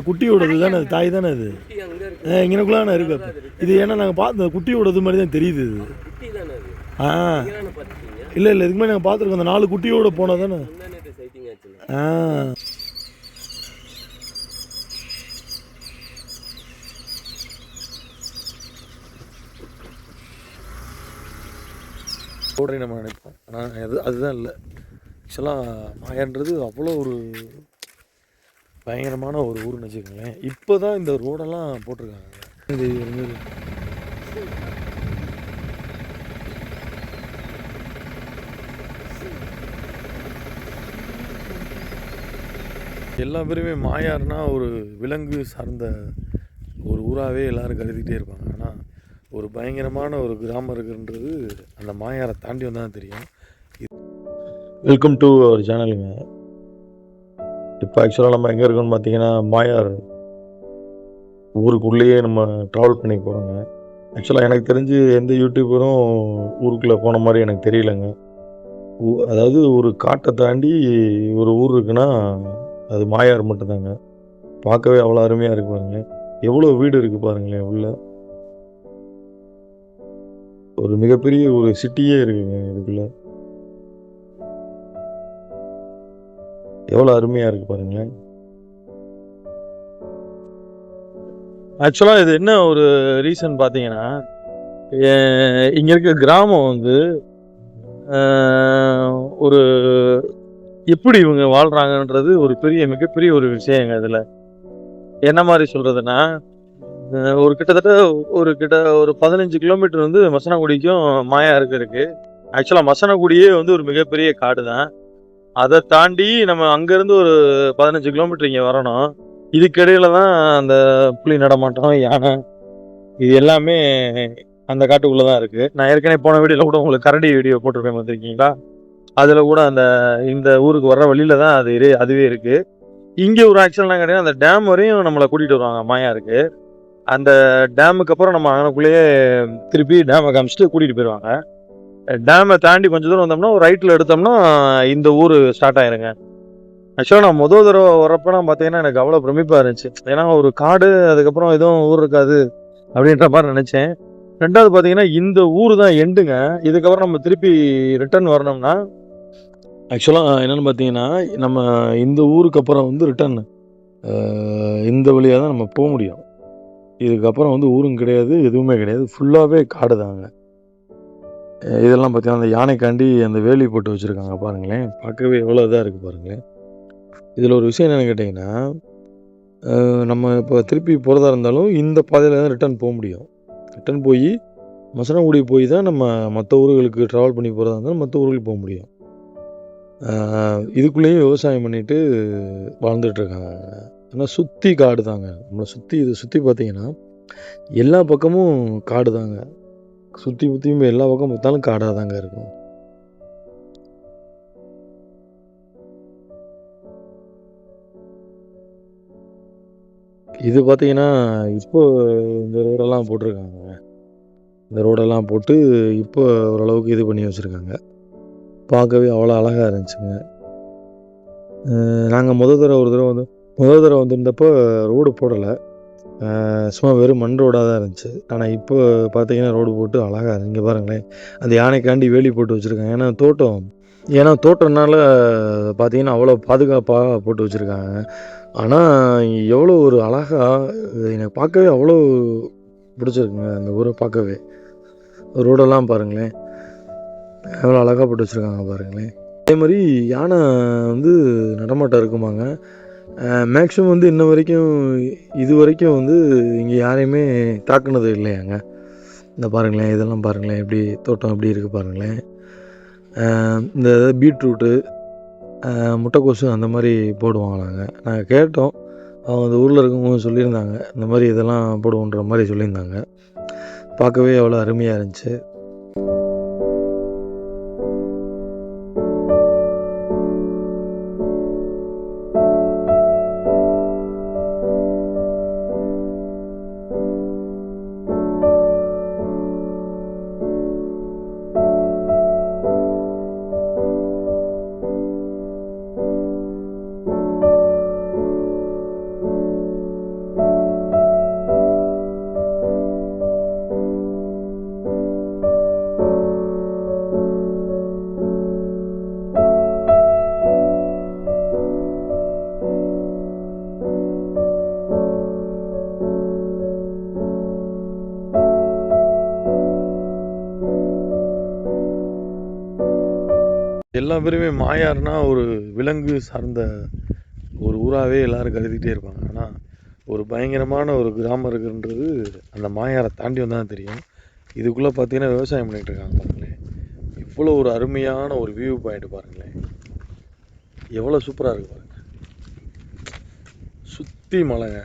குட்டியோடது தானே அது, தாய் தானே அது. குட்டி அங்க இருக்கு. இங்கனக்குள்ளான இருக்கு அப்போ. இது ஏன்னா நாங்கள் பார்த்து குட்டியோடது மாதிரி தான் தெரியுது இது. குட்டி தானே அது. ஆ நீங்க பாத்துட்டீங்க? இல்லை இல்லை, இதுக்கு மாதிரி நாங்கள் பார்த்துருக்கோம். அந்த 4 குட்டியோட போனால் தானே. முன்னாடி சைட்டிங் ஆச்சு. ஆ ஓடுறேன் நம்ம நினைப்போம். ஆனால் அதுதான் இல்லை. ஆக்சுவலாக மாயான்றது அவ்வளோ ஒரு பயங்கரமான ஒரு ஊருன்னு வச்சுக்கோங்களேன். இப்போ தான் இந்த ரோடெல்லாம் போட்டிருக்காங்க. இது எல்லா பேருமே மாயார்னா ஒரு விலங்கு சார்ந்த ஒரு ஊராகவே எல்லோரும் கருதிக்கிட்டே இருப்பாங்க. ஆனால் ஒரு பயங்கரமான ஒரு கிராமம் இருக்குன்றது அந்த மாயாரை தாண்டி வந்தால் தான் தெரியும். வெல்கம் டு அவர் சேனலுங்க. இப்போ ஆக்சுவலாக நம்ம எங்கே இருக்கோம்னு பார்த்தீங்கன்னா மாயார் ஊருக்குள்ளேயே நம்ம ட்ராவல் பண்ணி போகிறோங்க. ஆக்சுவலாக எனக்கு தெரிஞ்சு எந்த யூடியூபரும் ஊருக்குள்ளே போன மாதிரி எனக்கு தெரியலைங்க. அதாவது ஒரு காட்டை தாண்டி ஒரு ஊர் இருக்குன்னா அது மாயார் மட்டும்தாங்க. பார்க்கவே அவ்வளோ அருமையாக இருக்கு பாருங்க. எவ்வளோ வீடு இருக்குது பாருங்களேன். உள்ள ஒரு மிகப்பெரிய ஒரு சிட்டியே இருக்குங்க இதுக்குள்ள. எவ்வளோ அருமையாக இருக்குது பாருங்களேன். ஆக்சுவலாக இது என்ன ஒரு ரீசன் பார்த்தீங்கன்னா, இங்கே இருக்க கிராமம் வந்து ஒரு எப்படி இவங்க வாழ்கிறாங்கன்றது ஒரு மிகப்பெரிய ஒரு விஷயங்க. இதில் என்ன மாதிரி சொல்கிறதுன்னா, கிட்டத்தட்ட ஒரு 15 கிலோமீட்டர் வந்து மசனகுடிக்கும் மாயாருக்கு இருக்குது. ஆக்சுவலாக மசனகுடியே வந்து ஒரு மிகப்பெரிய காடு தான். அதை தாண்டி நம்ம அங்கேருந்து ஒரு 15 கிலோமீட்டர் இங்கே வரணும். இதுக்கிடையில தான் அந்த புலி நடமாட்டம், யானை, இது எல்லாமே அந்த காட்டுக்குள்ளே தான் இருக்குது. நான் ஏற்கனவே போன வீடியோவில் கூட உங்களுக்கு கரடி வீடியோ போட்டிருப்பேன், பார்த்துருக்கீங்களா? அதில் கூட இந்த ஊருக்கு வர்ற வழியில தான் அதுவே இருக்குது. இங்கே ஒரு ஆக்சுவலாக கிடையாது, அந்த டேம் வரையும் நம்மளை கூட்டிகிட்டு வருவாங்க மாயாருக்கு. அந்த டேமுக்கு அப்புறம் நம்ம அங்கனக்குள்ளேயே திருப்பி டேமை காமிச்சிட்டு கூட்டிகிட்டு போயிடுவாங்க. டேமை தாண்டி கொஞ்சம் தூரம் வந்தோம்னா ஒரு ரைட்டில் எடுத்தோம்னா இந்த ஊர் ஸ்டார்ட் ஆயிருங்க. ஆக்சுவலாக நான் முதல் தடவை வரப்போனா பார்த்தீங்கன்னா எனக்கு அவ்வளோ பிரமிப்பாக இருந்துச்சு. ஏன்னா ஒரு காடு, அதுக்கப்புறம் எதுவும் ஊர் இருக்காது அப்படின்ற மாதிரி நினச்சேன். ரெண்டாவது பார்த்தீங்கன்னா இந்த ஊர் தான் எண்டுங்க. இதுக்கப்புறம் நம்ம திருப்பி ரிட்டர்ன் வரணும்னா ஆக்சுவலாக என்னென்னு பார்த்தீங்கன்னா, நம்ம இந்த ஊருக்கு அப்புறம் வந்து ரிட்டர்ன் இந்த வழியாக தான் நம்ம போக முடியும். இதுக்கப்புறம் வந்து ஊரும் கிடையாது, எதுவுமே கிடையாது, ஃபுல்லாகவே காடு தாங்க. இதெல்லாம் பார்த்தீங்கன்னா அந்த யானைக்காண்டி அந்த வேலி போட்டு வச்சுருக்காங்க பாருங்களேன். பார்க்கவே எவ்வளோ இதாக இருக்குது பாருங்களேன். இதில் ஒரு விஷயம் என்னென்னு கேட்டிங்கன்னா, நம்ம இப்போ திருப்பி போகிறதா இருந்தாலும் இந்த பாதையில் தான் ரிட்டர்ன் போக முடியும். ரிட்டர்ன் போய் மசனகுடி போய் தான் நம்ம மற்ற ஊர்களுக்கு ட்ராவல் பண்ணி போகிறதா இருந்தாலும் மற்ற ஊர்களுக்கு போக முடியும். இதுக்குள்ளேயே விவசாயம் பண்ணிட்டு வாழ்ந்துட்டுருக்காங்க. ஆனால் சுற்றி காடு தாங்க. நம்மளை இதை சுற்றி பார்த்தீங்கன்னா எல்லா பக்கமும் காடு தாங்க. சுற்றியும் எல்லா பக்கம் பார்த்தாலும் காடாக தாங்க இருக்கும். இது பார்த்தீங்கன்னா இப்போ இந்த ரோடெல்லாம் போட்டிருக்காங்க. இந்த ரோடெல்லாம் போட்டு இப்போ ஓரளவுக்கு இது பண்ணி வச்சுருக்காங்க. பார்க்கவே அவ்வளோ அழகாக இருந்துச்சுங்க. நாங்கள் முதல் தடவை வந்திருந்தப்போ ரோடு போடலை, சும்மா வெறும் மண் ரோடாக தான் இருந்துச்சு. ஆனால் இப்போ பார்த்தீங்கன்னா ரோடு போட்டு அழகாக இங்கே பாருங்களேன். அந்த யானைக்காண்டி வேலி போட்டு வச்சுருக்காங்க. ஏன்னா தோட்டம்னால பார்த்தீங்கன்னா அவ்வளோ பாதுகாப்பாக போட்டு வச்சுருக்காங்க. ஆனால் எவ்வளோ ஒரு அழகாக எனக்கு பார்க்கவே அவ்வளோ பிடிச்சிருக்குங்க அந்த ஊரை பார்க்கவே. ரோடெல்லாம் பாருங்களேன் எவ்வளோ அழகாக போட்டு வச்சுருக்காங்க பாருங்களேன். அதே மாதிரி யானை வந்து நடமாட்டம் இருக்குமாங்க. மேக்ஸிமம் வந்து இது வரைக்கும் வந்து இங்கே யாரையுமே தாக்குனது இல்லையாங்க. இந்த பாருங்களேன், இதெல்லாம் பாருங்களேன், எப்படி தோட்டம் எப்படி இருக்குது பாருங்களேன். இந்த பீட்ரூட்டு, முட்டைக்கோசு அந்த மாதிரி போடுவாங்களாங்க. நாங்கள் கேட்டோம், அவங்க அந்த ஊரில் இருக்கவங்க சொல்லியிருந்தாங்க, இந்த மாதிரி இதெல்லாம் போடுவோன்ற மாதிரி சொல்லியிருந்தாங்க. பார்க்கவே அவ்வளோ அருமையாக இருந்துச்சு. எல்லா பேருமே மாயார்னா ஒரு விலங்கு சார்ந்த ஒரு ஊராகவே எல்லாரும் கருதிக்கிட்டே இருப்பாங்க. ஆனால் ஒரு பயங்கரமான ஒரு கிராமம் இருக்குன்றது அந்த மாயாரை தாண்டி வந்தால் தான் தெரியும். இதுக்குள்ளே பார்த்தீங்கன்னா விவசாயம் பண்ணிகிட்டு இருக்காங்க பாருங்களேன். இவ்வளோ ஒரு அருமையான ஒரு வியூ பாயிண்ட் பாருங்களேன். எவ்வளோ சூப்பராக இருக்குது பாருங்கள். சுற்றி மலைங்க,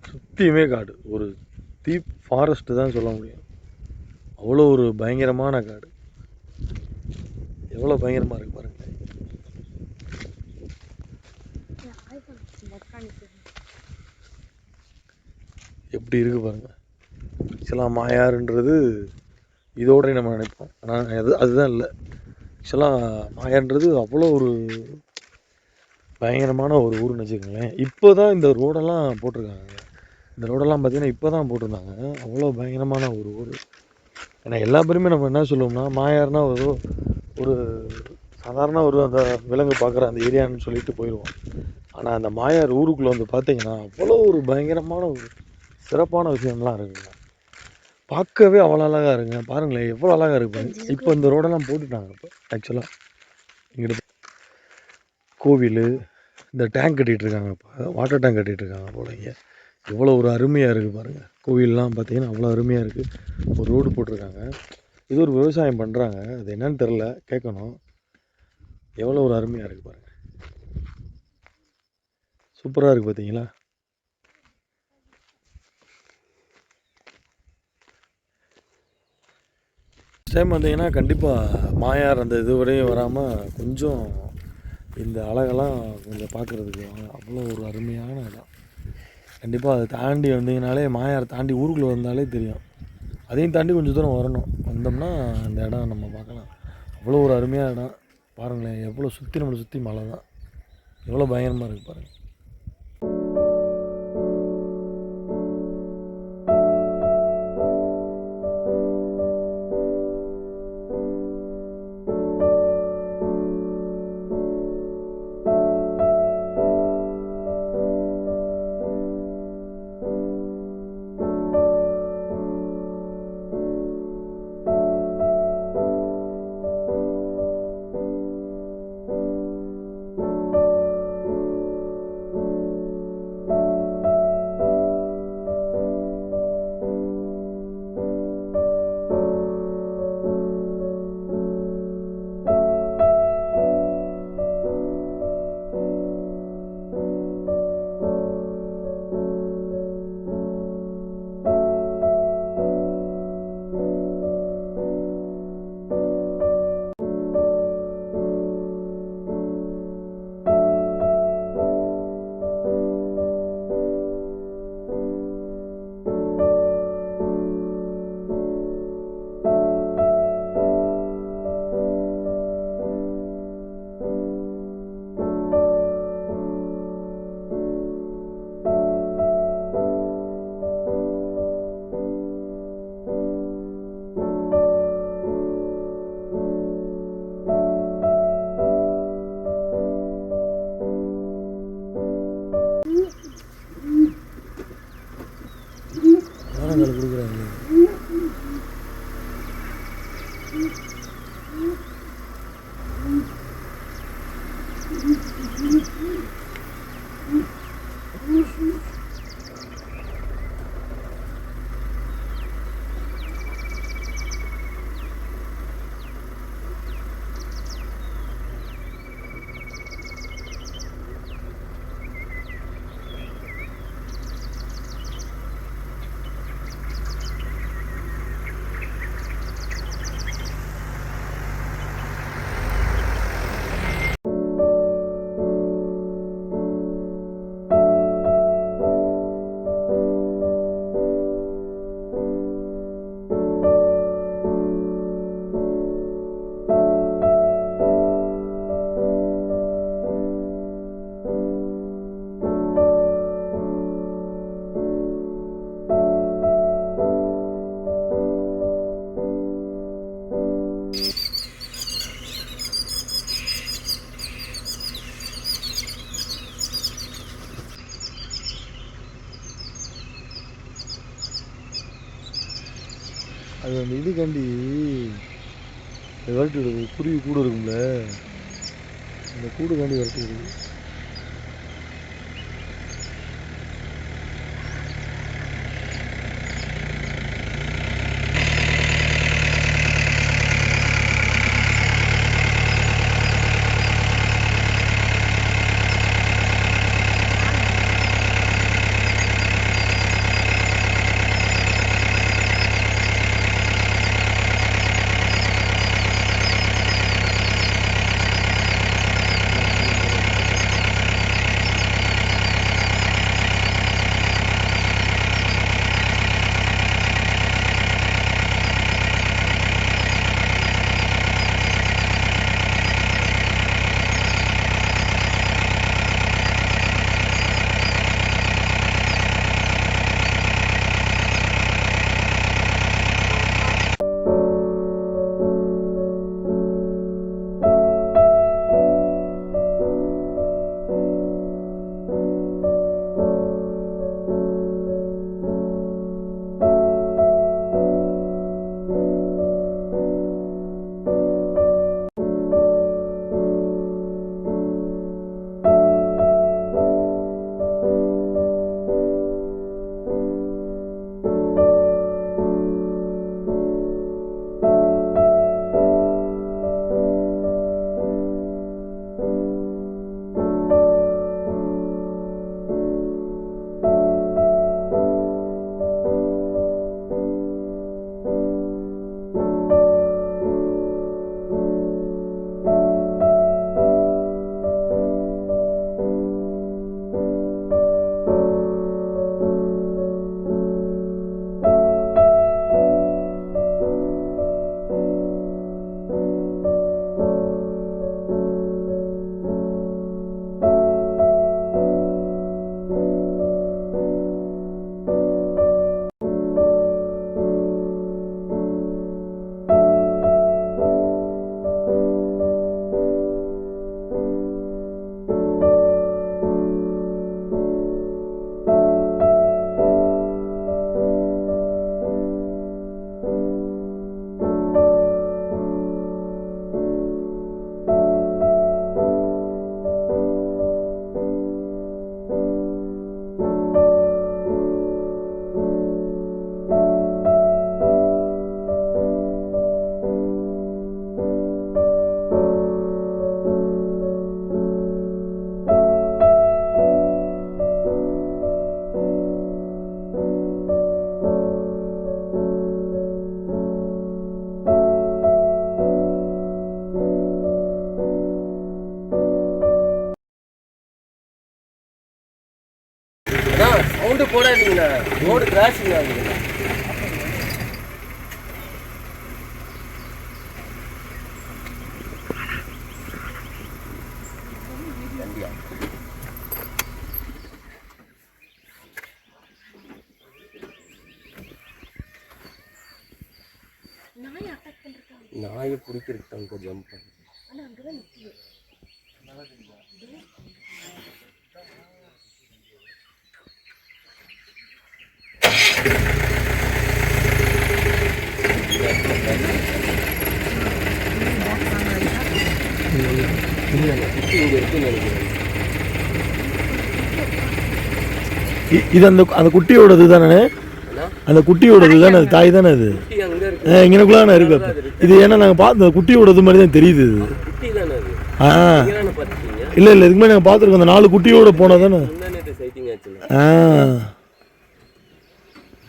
சுற்றியுமே காடு. ஒரு டீப் ஃபாரஸ்ட்டு தான் சொல்ல முடியும். அவ்வளோ ஒரு பயங்கரமான காடு. எவ்வளோ பயங்கரமாக இருக்குது பாருங்களேன். எப்படி இருக்குது பாருங்கள். ஆக்சுவலாக மாயாருன்றது இதோட நம்ம நினைப்போம். ஆனால் அதுதான் இல்லை. ஆக்சுவலாக மாயான்றது அவ்வளோ ஒரு பயங்கரமான ஒரு ஊருன்னு வச்சுக்கோங்களேன். இப்போ தான் இந்த ரோடெல்லாம் போட்டிருக்காங்க. இந்த ரோடெல்லாம் பார்த்தீங்கன்னா இப்போ தான் போட்டிருந்தாங்க. அவ்வளோ பயங்கரமான ஒரு ஊர். ஏன்னா எல்லா பேருமே நம்ம என்ன சொல்லுவோம்னா மாயார்னா ஒரு சாதாரண ஒரு அந்த விலங்கு பார்க்குற அந்த ஏரியான்னு சொல்லிட்டு போயிடுவோம். ஆனால் அந்த மாயார் ஊருக்குள்ளே வந்து பார்த்தீங்கன்னா அவ்வளோ ஒரு பயங்கரமான ஒரு சிறப்பான விஷயம்லாம் இருக்குங்க. பார்க்கவே அவ்வளோ அழகாக இருக்குங்க. பாருங்களேன் எவ்வளோ அழகாக இருக்கு பாருங்க. இப்போ இந்த ரோடெல்லாம் போட்டுட்டாங்க. இப்போ ஆக்சுவலாக இங்கிட்ட கோவில், இந்த டேங்க் கட்டிகிட்டு இருக்காங்க. இப்போ வாட்டர் டேங்க் கட்டிகிட்டு இருக்காங்க போல. இங்கே எவ்வளோ ஒரு அருமையாக இருக்குது பாருங்கள். கோவில்லாம் பார்த்தீங்கன்னா அவ்வளோ அருமையாக இருக்குது. ஒரு ரோடு போட்டிருக்காங்க. இது ஒரு விவசாயம் பண்ணுறாங்க. அது என்னன்னு தெரில, கேட்கணும். எவ்வளோ ஒரு அருமையாக இருக்குது பாருங்கள். சூப்பராக இருக்குது பார்த்தீங்களா. டைம் வந்தீங்கன்னா கண்டிப்பாக மாயார் அந்த இது வரையும் வராமல் கொஞ்சம் இந்த அழகெல்லாம் கொஞ்சம் பார்க்குறதுக்கு வாங்க. அவ்வளோ ஒரு அருமையான இடம். கண்டிப்பாக அதை தாண்டி வந்தீங்கனாலே மாயார் தாண்டி ஊருக்குள்ளே வந்தாலே தெரியும். அதையும் தாண்டி கொஞ்சம் தூரம் வரணும். வந்தோம்னா அந்த இடம் நம்ம பார்க்கலாம். அவ்வளோ ஒரு அருமையான இடம். பாருங்களேன் எவ்வளோ சுற்றி நம்மளை சுற்றி மலை தான். எவ்வளோ பயங்கரமாக இருக்குது பாருங்கள். நேரங்கள் கொடுக்குறாங்க. அது அந்த இதுக்காண்டி விரட்டி விடுது. குருவி கூட இருக்கும்ல, இந்த கூடு தாண்டி வரட்டு. சவுண்டு போடாதீங்கண்ணா, ரோடு கிராசிங் ஆகுதுண்ணா. நாயை பிடிக்கிறதுக்கு அங்கே ஜம்ப் பண்ணு. இது அந்த அந்த குட்டியோடது தானே? அந்த குட்டியோடது தானே? அது தாய் தானே? அது இங்கனக்குள்ள இருக்கு. இது ஏன்னா நாங்கள் பார்த்து அந்த குட்டியோடது மாதிரி தான் தெரியுது. இது இல்லை இல்லை, இதுக்கு மாதிரி நாங்கள் பார்த்துருக்கோம். அந்த 4 குட்டியோட போனால் தானே.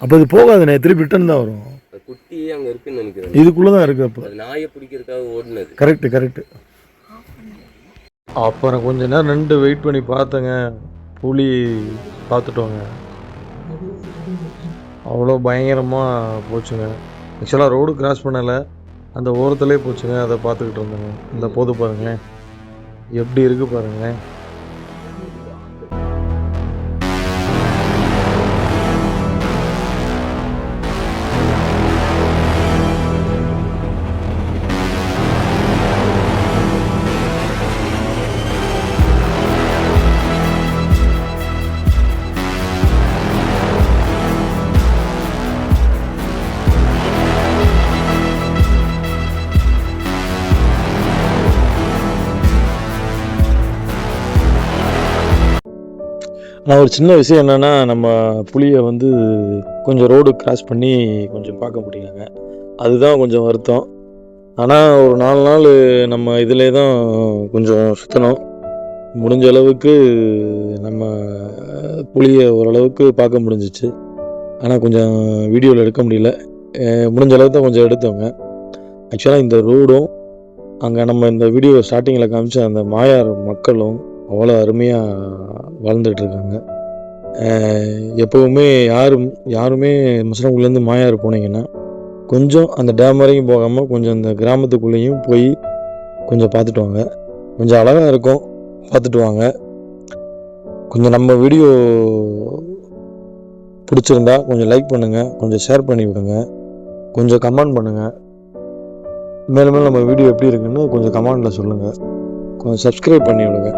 அப்போ இது போகாதுண்ணே, திருப்பி ரிட்டர்ன் தான் வரும். குட்டி அங்கே இருக்குன்னு நினைக்கிறேன். இதுக்குள்ளே தான் இருக்கு. அப்போ நாயை பிடிக்கிறதுக்காக ஓடுனது. Correct correct. அப்புறம் கொஞ்ச நேரம் நின்று வெயிட் பண்ணி பார்த்தேங்க. புலி பார்த்துட்டோங்க. அவ்வளோ பயங்கரமாக போச்சுங்க. ஆக்சுவலாக ரோடு கிராஸ் பண்ணலை, அந்த ஓரத்துலேயே போச்சுங்க. அதை பார்த்துக்கிட்டு இருந்தேங்க. இந்த போது பாருங்களேன் எப்படி இருக்குது பாருங்களேன். நான் ஒரு சின்ன விஷயம் என்னென்னா, நம்ம புலியை வந்து கொஞ்சம் ரோடு கிராஸ் பண்ணி கொஞ்சம் பார்க்க முடியலங்க. அதுதான் கொஞ்சம் வருத்தம். ஆனால் ஒரு 4 நாள் நம்ம இதிலே தான் கொஞ்சம் சுற்றணும். முடிஞ்ச அளவுக்கு நம்ம புலியை ஓரளவுக்கு பார்க்க முடிஞ்சிச்சு. ஆனால் கொஞ்சம் வீடியோவில் எடுக்க முடியல. முடிஞ்ச அளவுக்கு தான் கொஞ்சம் எடுத்தோங்க. ஆக்சுவலாக இந்த ரோடும் அங்கே நம்ம இந்த வீடியோ ஸ்டார்டிங்கில் காமிச்ச அந்த மாயார் மக்களும் அவ்வளோ அருமையாக வாழ்ந்துட்டுருக்காங்க. எப்போவுமே யாருமே மசனகுடிலேருந்து மாயார் போனீங்கன்னா கொஞ்சம் அந்த டேம் வரைக்கும் போகாமல் கொஞ்சம் அந்த கிராமத்துக்குள்ளேயும் போய் கொஞ்சம் பார்த்துட்டு வாங்க. கொஞ்சம் அழகாக இருக்கும், பார்த்துட்டு வாங்க. கொஞ்சம் நம்ம வீடியோ பிடிச்சிருந்தா கொஞ்சம் லைக் பண்ணுங்கள், கொஞ்சம் ஷேர் பண்ணி விடுங்க, கொஞ்சம் கமெண்ட் பண்ணுங்கள். மேலும் மேலும் நம்ம வீடியோ எப்படி இருக்குன்னு கொஞ்சம் கமெண்டில் சொல்லுங்கள். கொஞ்சம் சப்ஸ்கிரைப் பண்ணி விடுங்க.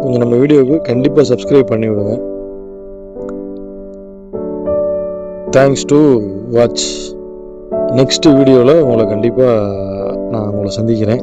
கொஞ்சம் நம்ம வீடியோவுக்கு கண்டிப்பாக சப்ஸ்கிரைப் பண்ணி விடுங்க. Thanks to watch. நெக்ஸ்ட் வீடியோவில் உங்களை கண்டிப்பாக நான் உங்களை சந்திக்கிறேன்.